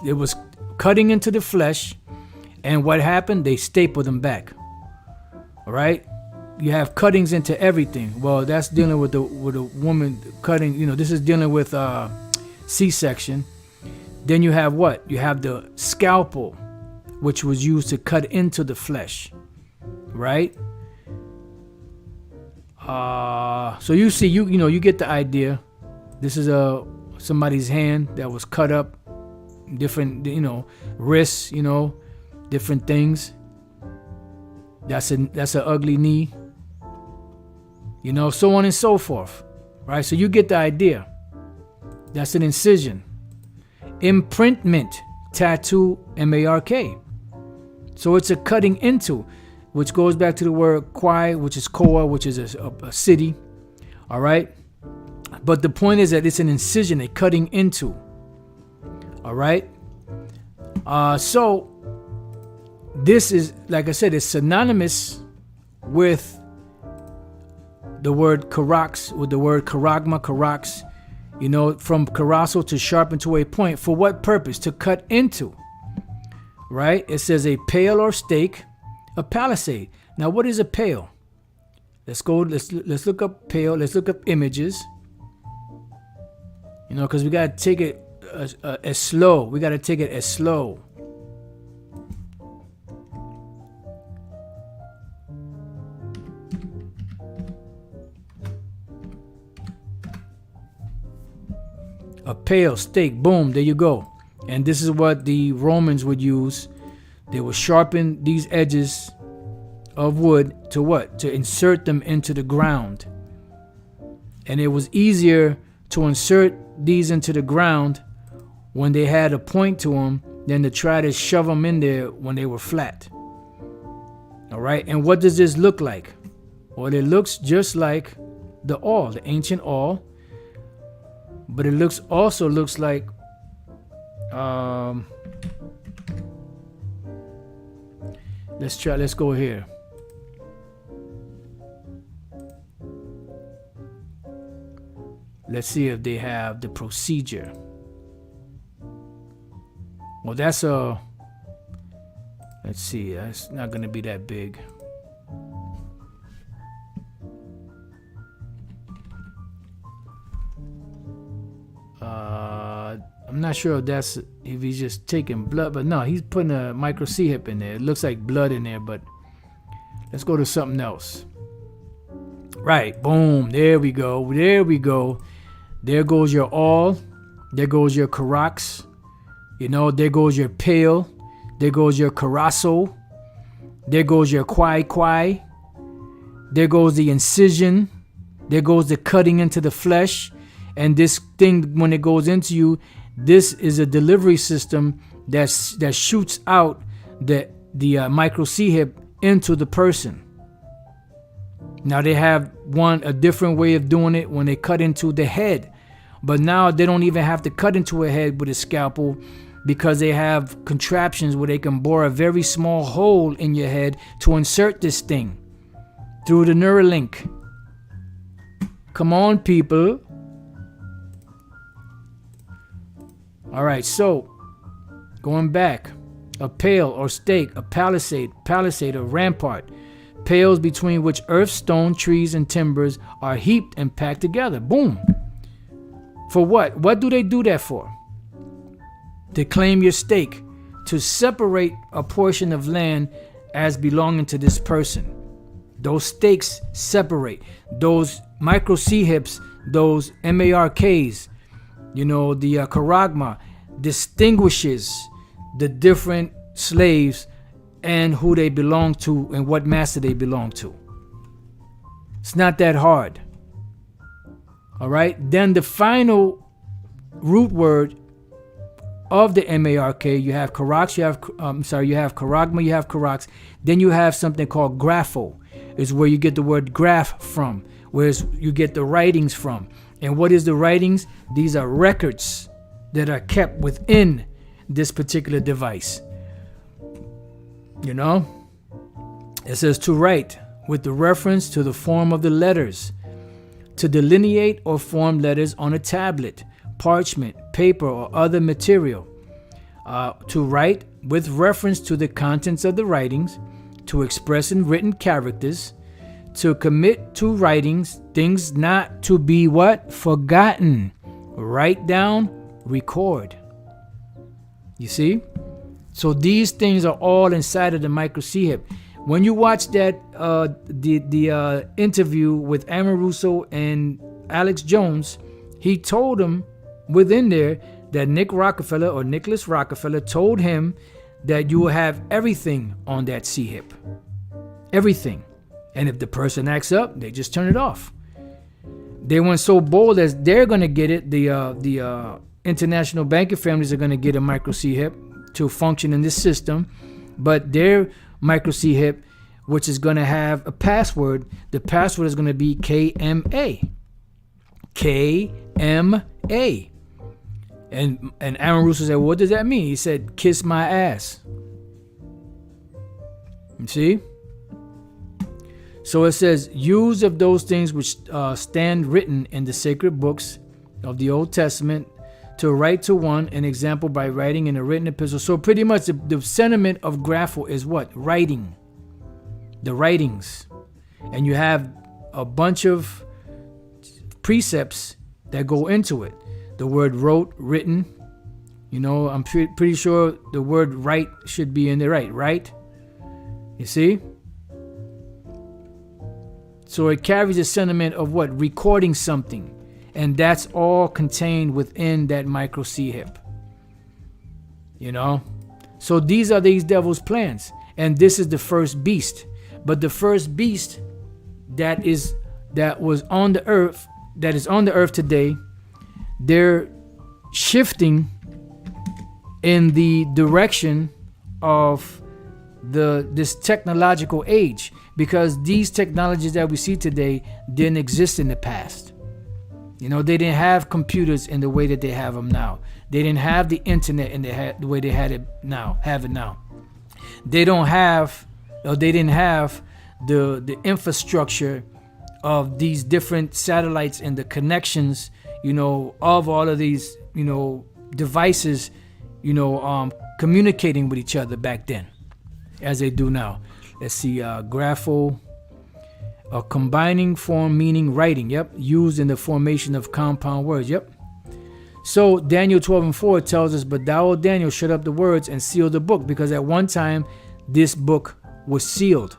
It was cutting into the flesh. And what happened? They stapled them back. All right? You have cuttings into everything. Well, that's dealing with a woman cutting. This is dealing with C-section. Then you have what? You have the scalpel, which was used to cut into the flesh, right? So you see, you get the idea. This is somebody's hand that was cut up, different, wrists, different things. That's an ugly knee. So on and so forth, right? So you get the idea. That's an incision. Imprintment, tattoo, mark. So it's a cutting into, which goes back to the word kwai, which is koa, which is a city. All right. But the point is that it's an incision, a cutting into. All right. So this is, like I said, it's synonymous with the word karax, with the word karagma, karax, from karasso, to sharpen to a point. For what purpose? To cut into, right? It says a pale or stake, a palisade. Now, what is a pale? Let's look up pale. Let's look up images, because we got to take it as slow. We got to take it as slow. A pale stake, boom, there you go. And this is what the Romans would use. They would sharpen these edges of wood to what? To insert them into the ground. And it was easier to insert these into the ground when they had a point to them than to try to shove them in there when they were flat. All right, and what does this look like? Well, it looks just like the awl, the ancient awl. But it also looks like let's go here. Let's see if they have the procedure. Well, let's see, that's not going to be that big. I'm not sure if he's just taking blood, but no, he's putting a micro C hip in there. It looks like blood in there, but let's go to something else. Right, boom, there we go. There goes your all. There goes your Karax. There goes your Pale. There goes your Karaso. There goes your Kwai. There goes the incision. There goes the cutting into the flesh. And this thing, when it goes into you, this is a delivery system that shoots out the micro C hip into the person. Now they have a different way of doing it when they cut into the head. But now they don't even have to cut into a head with a scalpel, because they have contraptions where they can bore a very small hole in your head to insert this thing through the Neuralink. Come on, people. All right, so going back, a pale or stake, a palisade or rampart, pales between which earth, stone, trees, and timbers are heaped and packed together. Boom. For what? What do they do that for? To claim your stake, to separate a portion of land as belonging to this person. Those stakes separate. Those micro C hips, those MARKs, the Karagma, distinguishes the different slaves and who they belong to and what master they belong to. It's not that hard. All right. Then the final root word of the MARK, you have Karax, you have Karagma, you have Karax. Then you have something called Grapho, is where you get the word graph from, where you get the writings from. And what is the writings? These are records that are kept within this particular device. It says to write with the reference to the form of the letters, to delineate or form letters on a tablet, parchment, paper, or other material, to write with reference to the contents of the writings, to express in written characters, to commit to writings things not to be what? Forgotten. Write down, record. You see? So these things are all inside of the micro C hip. When you watch that the interview with Aaron Russo and Alex Jones, he told him within there that Nicholas Rockefeller told him that you will have everything on that C hip. Everything. And if the person acts up, they just turn it off. They went so bold as they're going to get it. The international banking families are going to get a micro C hip to function in this system. But their micro C hip, which is going to have a password, the password is going to be KMA. KMA. And Aaron Russo said, what does that mean? He said, kiss my ass. You see? So it says, use of those things which stand written in the sacred books of the Old Testament to write to one an example by writing in a written epistle. So pretty much the sentiment of Grapho is what? Writing. The writings. And you have a bunch of precepts that go into it. The word wrote, written. I'm pretty sure the word write should be in there, right? Right? You see? So it carries a sentiment of what? Recording something. And that's all contained within that micro C hip. So these are these devil's plans. And this is the first beast. But the first beast that was on the earth, that is on the earth today, they're shifting in the direction of this technological age, because these technologies that we see today didn't exist in the past. They didn't have computers in the way that they have them now. They didn't have the internet in the way they have it now. They didn't have the infrastructure of these different satellites and the connections, of all of these, devices, communicating with each other back then, as they do now. Let's see, Grapho, a combining form meaning writing. Yep, used in the formation of compound words. Yep. So Daniel 12:4 tells us, but thou, O Daniel, shut up the words and seal the book, because at one time this book was sealed.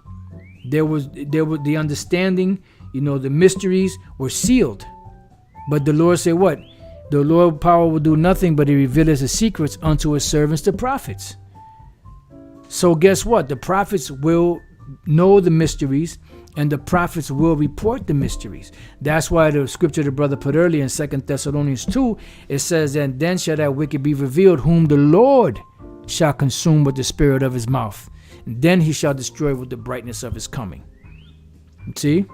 There was the understanding, the mysteries were sealed. But the Lord said what? The Lord power will do nothing, but he revealeth his secrets unto his servants, the prophets. So guess what? The prophets will know the mysteries, and the prophets will report the mysteries. That's why the scripture the brother put earlier in 2 Thessalonians 2, it says, and then shall that wicked be revealed, whom the Lord shall consume with the spirit of his mouth. And then he shall destroy with the brightness of his coming. See?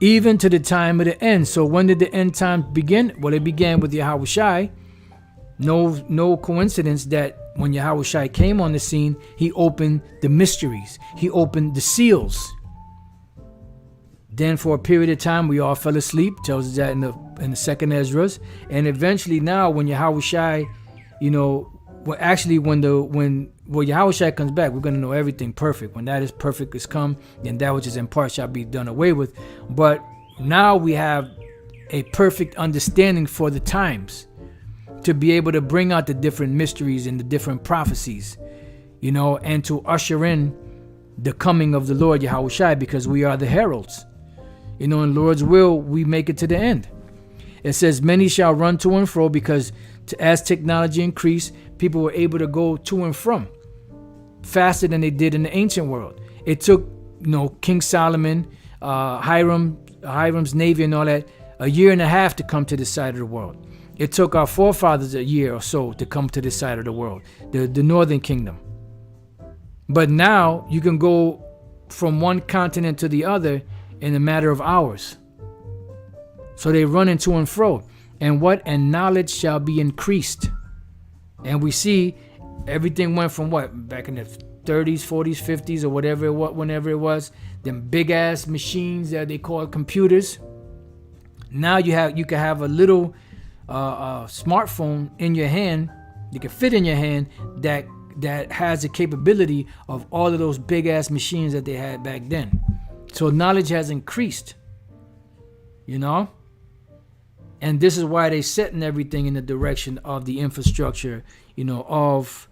Even to the time of the end. So when did the end time begin? Well, it began with Yahushai. No coincidence that when Yahushai came on the scene, he opened the mysteries. He opened the seals. Then for a period of time, we all fell asleep. Tells us that in the second Esdras. And eventually now, when Yahushai, when Yahushua comes back, we're going to know everything perfect. When that is perfect is come, then that which is in part shall be done away with. But now we have a perfect understanding for the times to be able to bring out the different mysteries and the different prophecies, and to usher in the coming of the Lord Yahushua, because we are the heralds. In Lord's will, we make it to the end. It says, many shall run to and fro, because as technology increased, people were able to go to and from faster than they did in the ancient world. It took, King Solomon, Hiram's navy and all that, a year and a half to come to this side of the world. It took our forefathers a year or so to come to this side of the world, the northern kingdom. But now you can go from one continent to the other in a matter of hours. So they run to and fro. And knowledge shall be increased. And we see everything went from back in the 30s, 40s, 50s, or whenever it was, them big ass machines that they call computers. Now you can have a little smartphone in your hand. You can fit in your hand that has the capability of all of those big ass machines that they had back then. So knowledge has increased. And this is why they setting everything in the direction of the infrastructure, of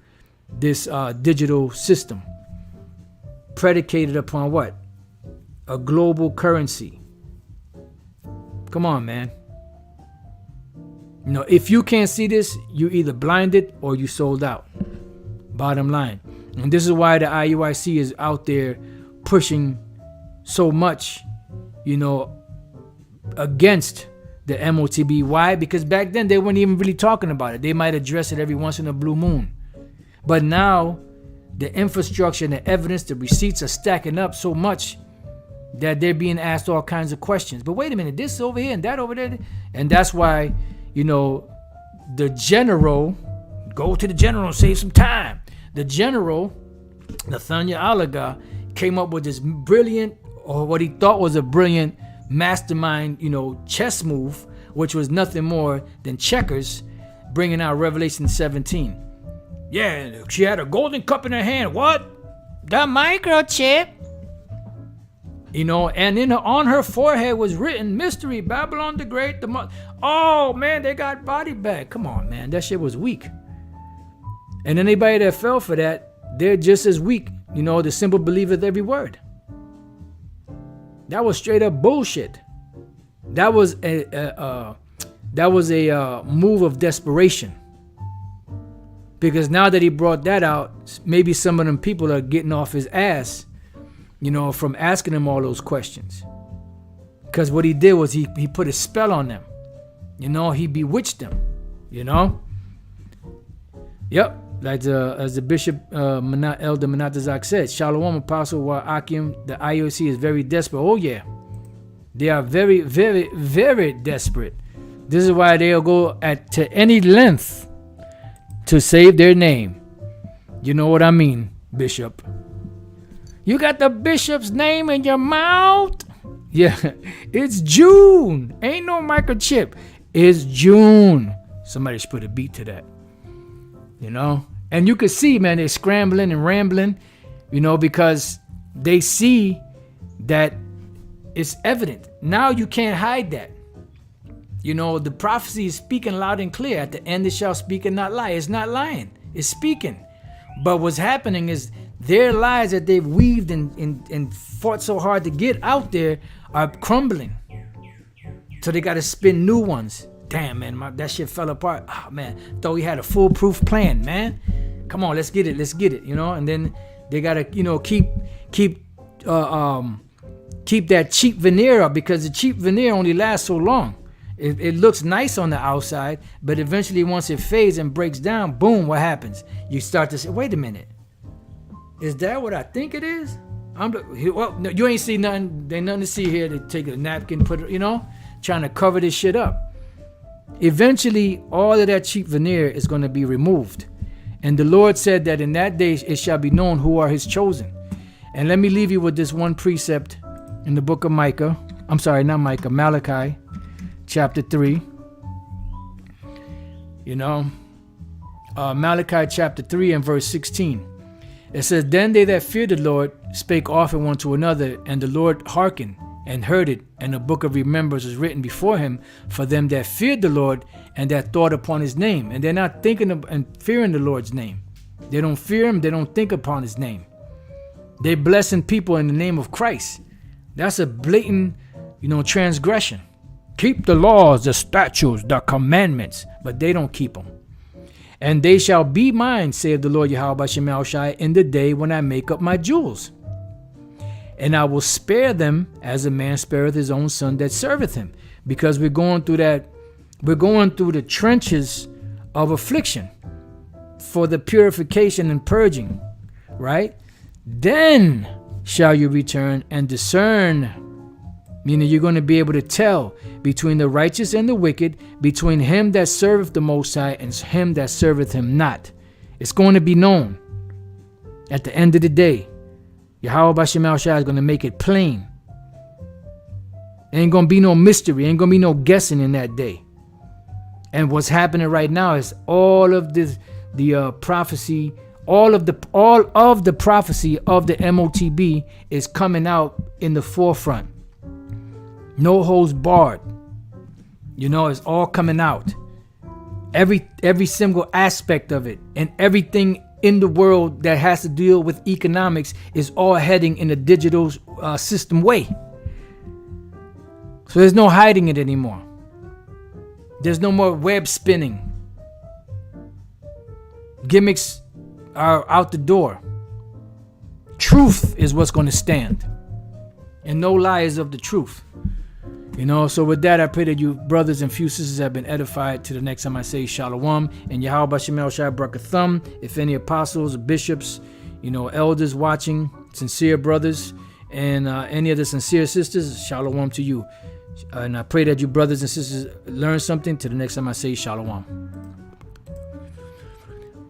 this digital system. Predicated upon what? A global currency. Come on, man. If you can't see this, you either blinded or you sold out. Bottom line. And this is why the IUIC is out there pushing so much, against the MOTB. Why? Because back then they weren't even really talking about it. They might address it every once in a blue moon. But now the infrastructure and the evidence, the receipts are stacking up so much that they're being asked all kinds of questions. But wait a minute, this over here and that over there. And that's why, the general, go to the general and save some time. The general, Nathaniel Alaga, came up with this brilliant, or what he thought was a brilliant mastermind, chess move, which was nothing more than checkers, bringing out Revelation 17. Yeah, she had a golden cup in her hand. What? The microchip. And on her forehead was written, Mystery, Babylon the Great. Oh, man, they got body bag. Come on, man. That shit was weak. And anybody that fell for that, they're just as weak. The simple believeth every word. That was straight up bullshit. That was a move of desperation. Because now that he brought that out, maybe some of them people are getting off his ass, from asking him all those questions. Because what he did was he put a spell on them. He bewitched them. Yep. Like as the Bishop Elder Menatazak said, Shalom Apostle Wa Akim, the IOC is very desperate. Oh yeah. They are very, very, very desperate. This is why they'll go to any length to save their name. You know what I mean, Bishop. You got the bishop's name in your mouth? Yeah, it's June. Ain't no microchip. It's June. Somebody should put a beat to that. And you can see, man, they're scrambling and rambling, because they see that it's evident. Now you can't hide that. You know, the prophecy is speaking loud and clear. At the end it shall speak and not lie. It's not lying. It's speaking. But what's happening is their lies that they've weaved and fought so hard to get out there are crumbling. So they got to spin new ones. Damn, man, that shit fell apart. Oh, man, thought we had a foolproof plan, man. Come on, let's get it, you know? And then they got to, you know, keep that cheap veneer up, because the cheap veneer only lasts so long. It looks nice on the outside, but eventually once it fades and breaks down, boom, what happens? You start to say, wait a minute. Is that what I think it is? Well, no, you ain't see nothing. There's nothing to see here. They take a napkin, put it, you know, trying to cover this shit up. Eventually, all of that cheap veneer is going to be removed. And the Lord said that in that day it shall be known who are his chosen. And let me leave you with this one precept in the book of Malachi. Chapter 3, you know, Malachi chapter 3 and verse 16. It says, then they that feared the Lord spake often one to another, and the Lord hearkened and heard it, and a book of remembrance was written before him for them that feared the Lord and that thought upon his name. And they're not thinking of and fearing the Lord's name. They don't fear him. They don't think upon his name. They're blessing people in the name of Christ. That's a blatant, you know, transgression. Keep the laws, the statutes, the commandments, but they don't keep them. And they shall be mine, saith the Lord Yahweh Shemel Shai, in the day when I make up my jewels. And I will spare them as a man spareth his own son that serveth him. Because we're going through the trenches of affliction for the purification and purging, right? Then shall you return and discern. Meaning you're going to be able to tell between the righteous and the wicked, between him that serveth the Most High and him that serveth him not. It's going to be known at the end of the day. Yahweh B'Shem Shai is going to make it plain. Ain't going to be no mystery. Ain't going to be no guessing in that day. And what's happening right now is all of the prophecy, all of the prophecy of the MOTB is coming out in the forefront. No holds barred. You know, it's all coming out. Every single aspect of it, and everything in the world that has to deal with economics is all heading in a digital system way. So there's no hiding it anymore. There's no more web spinning. Gimmicks are out the door. Truth is what's going to stand. And no lie is of the truth. You know, so with that, I pray that you brothers and few sisters have been edified. To the next time I say Shalom. And Yahweh B'Shem Shai Brakathum. If any apostles, bishops, you know, elders watching, sincere brothers, and any of the sincere sisters, Shalom to you. And I pray that you brothers and sisters learn something. To the next time I say Shalom.